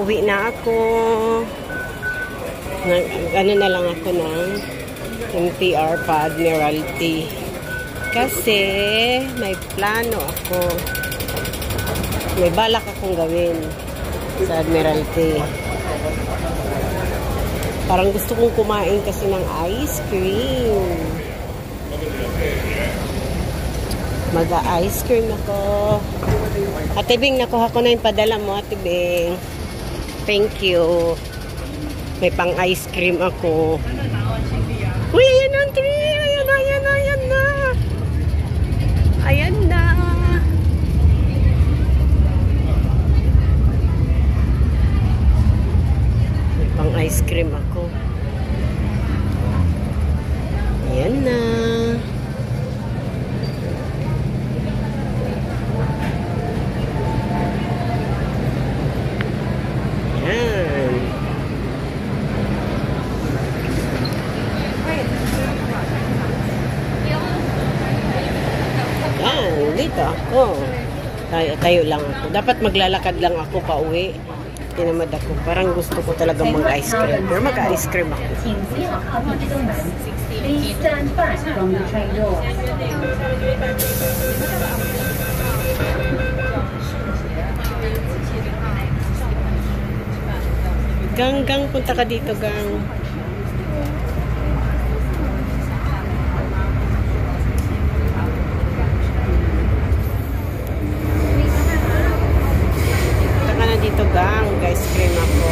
Pauwi na ako. Ano na lang ako ng MTR pa Admiralty. Kasi may plano ako. May balak akong gawin sa Admiralty. Parang gusto kong kumain kasi ng ice cream. Mag-ice cream ako. Ate Bing, nakuha ko na yung padala mo, Ate Bing. Thank you. May pang ice cream ako. Uy, ayan na, Ate Bing. Ayan na, ayan na, ayan na. Ayan na. May pang ice cream ako. Ayan na. Dito ako. Tayo lang ako. Dapat maglalakad lang ako pa uwi. Tinamad ako. Parang gusto ko talaga mag-ice cream. Pero mag-ice cream ako. Gang, punta ka dito, Gang. Dito Gang, guys, cream ako.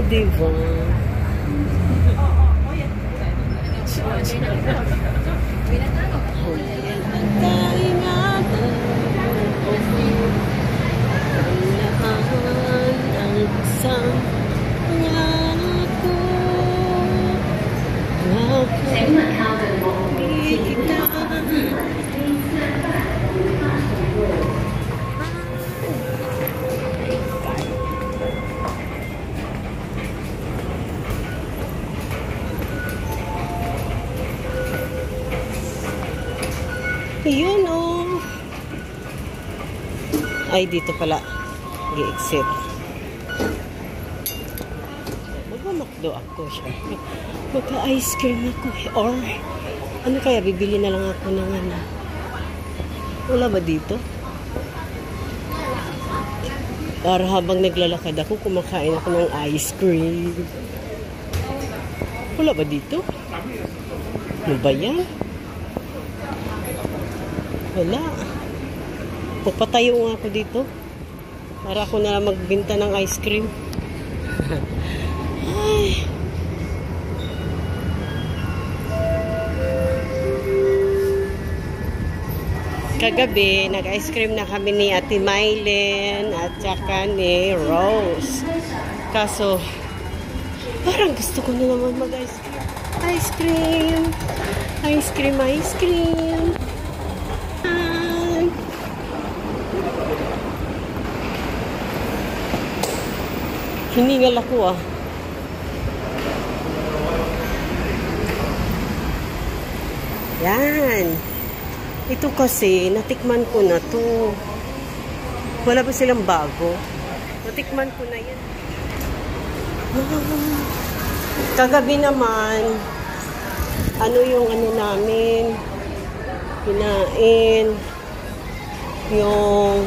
Diba? Yun oh. Ay, dito pala. I-exit. Magmamakdo ako siya. Magka-ice cream ako. Or, ano kaya? Bibili na lang ako ng ano. Wala ba dito? Para habang naglalakad ako, kumakain ako ng ice cream. Wala ba dito? Ano ba yan? Wala. Pagpatayo nga ako dito. Para ako na magbenta ng ice cream. Ay. Kagabi, nag-ice cream na kami ni Ate Mylen at saka ni Rose. Kaso, parang gusto ko na naman mag-ice cream. Ice cream. Ice cream, ice cream. Hiningal ako ah. Yan. Ito kasi, natikman ko na to. Wala ba silang bago? Natikman ko na yan. Kagabi naman, ano yung ano namin, kinain, yung,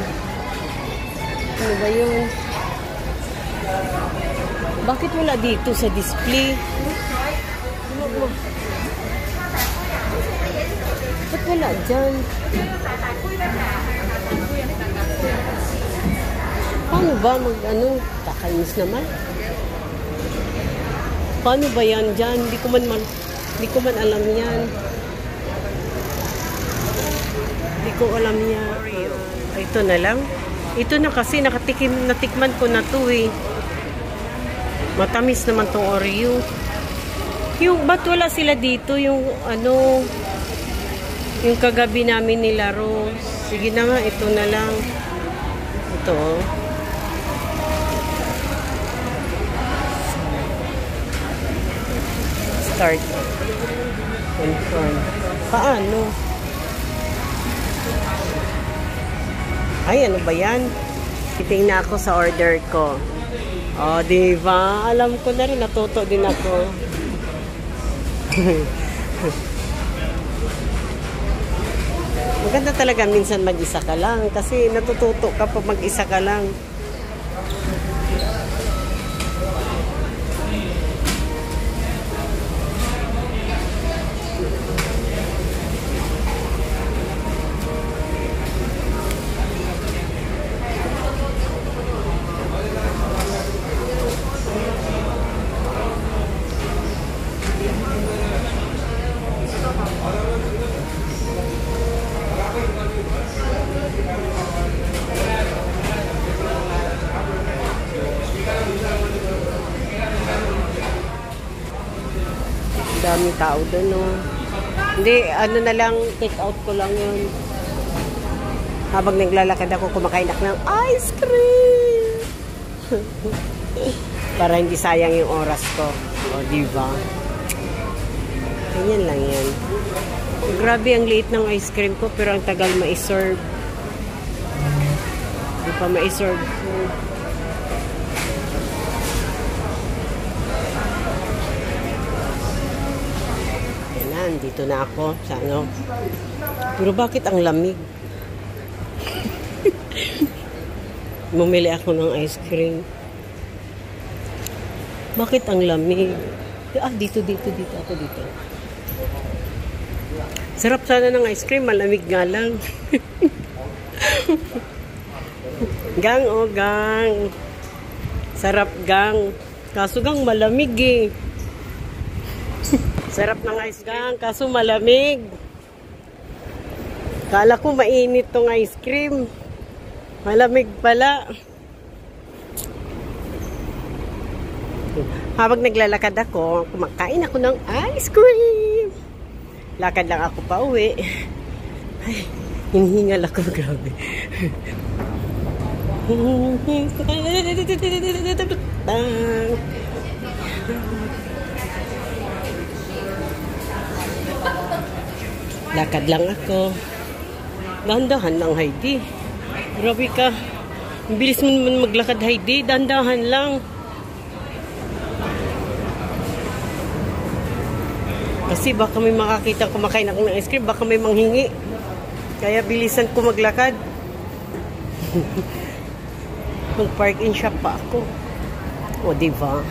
ano ba yun? Bakit wala dito sa display? Ba't wala dyan? Paano ba mag-ano? Kakainis naman. Paano ba yan dyan? Hindi ko man alam yan. Hindi ko alam yan. Ito na lang. Ito na kasi natikman ko na to eh. Matamis naman tong Oreo. Yung ba't wala sila dito? Yung ano, yung kagabi namin nilaro. Sige na nga, ito na lang. Ito. Start. Confirm. Paano? Ay, ano ba yan? Titingnan na ako sa order ko. Oh, diba? Alam ko na rin, natuto din ako. Maganda talaga minsan mag-isa ka lang kasi natututo ka pag mag-isa ka lang. Daming tao doon, no? Hindi, ano na lang, take out ko lang yun. Habang naglalakad ako, kumakain ako ng ice cream! Para hindi sayang yung oras ko. O, diba? Ganyan lang yan. Grabe, ang liit ng ice cream ko, pero ang tagal ma-serve. Hindi pa ma-serve. Dito na ako sa ano. Pero bakit ang lamig? Bumili ako ng ice cream. Bakit ang lamig? Ah, dito ako dito. Sarap sana ng ice cream, malamig nga lang. Gang, oh gang. Sarap gang. Kaso gang malamig eh. Sarap ng ice gang, kaso malamig. Kala ko mainit tong ice cream. Malamig pala. Habang naglalakad ako, kumakain ako ng ice cream. Lakad lang ako pa uwi. Ay, hinihingal ako, grabe. Lakad lang ako. Dahan-dahan lang, Heidi. Grabe ka. Ang bilis mo naman maglakad, Heidi. Dahan-dahan lang. Kasi baka may makakita kumakain ako ng ice cream. Baka may manghingi. Kaya bilisan ko maglakad. Mag-park in shop pa ako. O, diba?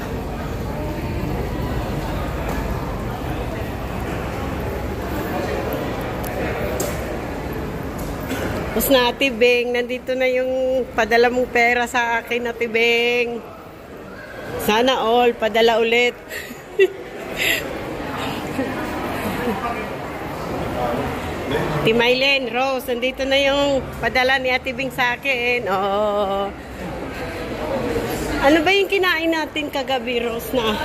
Tapos na, Ate Beng, nandito na yung padala mong pera sa akin, Ate Beng. Sana all, padala ulit. Ate Mylene, Rose, nandito na yung padala ni Ate Beng sa akin. Oh. Ano ba yung kinain natin kagabi, Rose, na?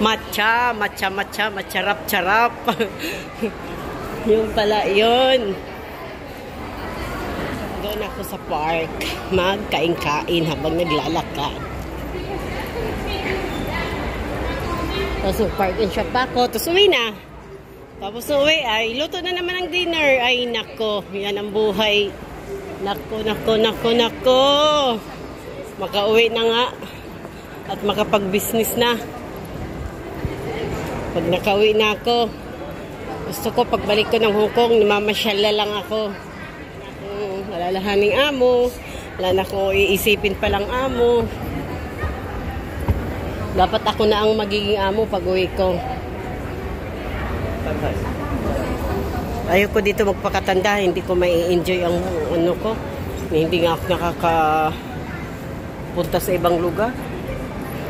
Matcha, charap. Yung pala, yun. Doon ako sa park, magkain-kain habang naglalakad. Tapos park and shop ako, tapos uwi na. Tapos uwi ay, luto na naman ang dinner. Ay, nako, yan ang buhay. Nako. Makauwi na nga. At makapag-business na. Pag nakauwi na ako, gusto ko pagbalik ko ng Hong Kong, namamasyal na lang ako. Malalahaning amo. Wala na akong iisipin palang amo. Dapat ako na ang magiging amo pag uwi ko. Bye-bye. Ayoko dito magpakatanda, hindi ko mai-enjoy ang ano ko. Hindi nga ako nakakapunta sa ibang lugar.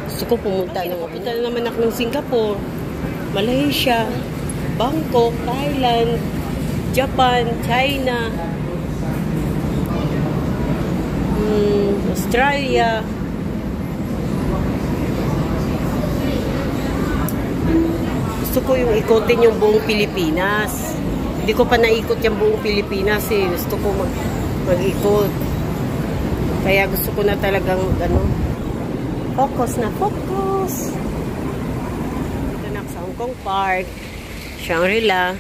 Gusto ko pumunta na naman ako ng Singapore, Malaysia, Bangkok, Thailand, Japan, China, Australia. Gusto ko yung ikotin yung buong Pilipinas. Hindi ko pa naikot yung buong Pilipinas eh. Gusto ko mag-ikot. Kaya gusto ko na talagang focus na focus. Ito na sa Hong Kong Park, Shangri-La.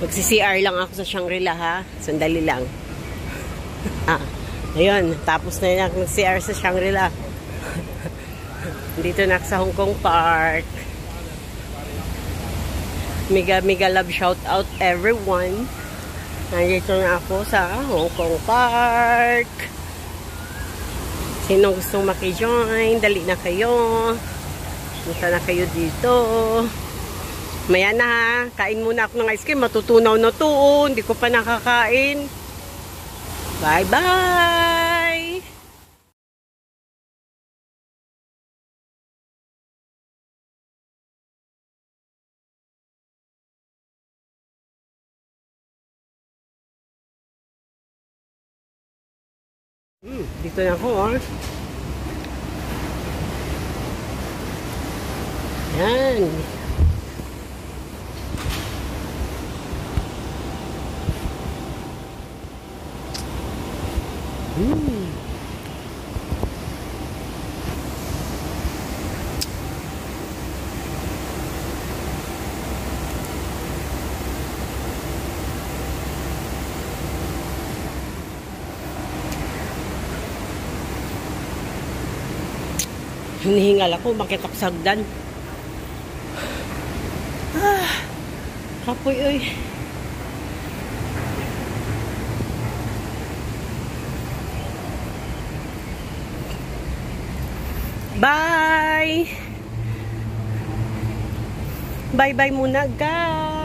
Magsi-CR lang ako sa Shangri-La ha. Sandali lang. Ayun, tapos na yan mag-CR sa Shangri-La. Dito na sa Hong Kong Park. Mega love shout out everyone. Nandito na ako sa Hong Kong Park. Sino gustong maki-join, dali na kayo. Punta na kayo dito. Maya na ha. Kain muna ako ng ice cream. Matutunaw na to. Hindi ko pa nakakain. Bye-bye! Dito na ako, oh. Yan. Hinihingal ako, makitak sagdan. Kapoy, oy. Bye! Bye-bye muna, guys!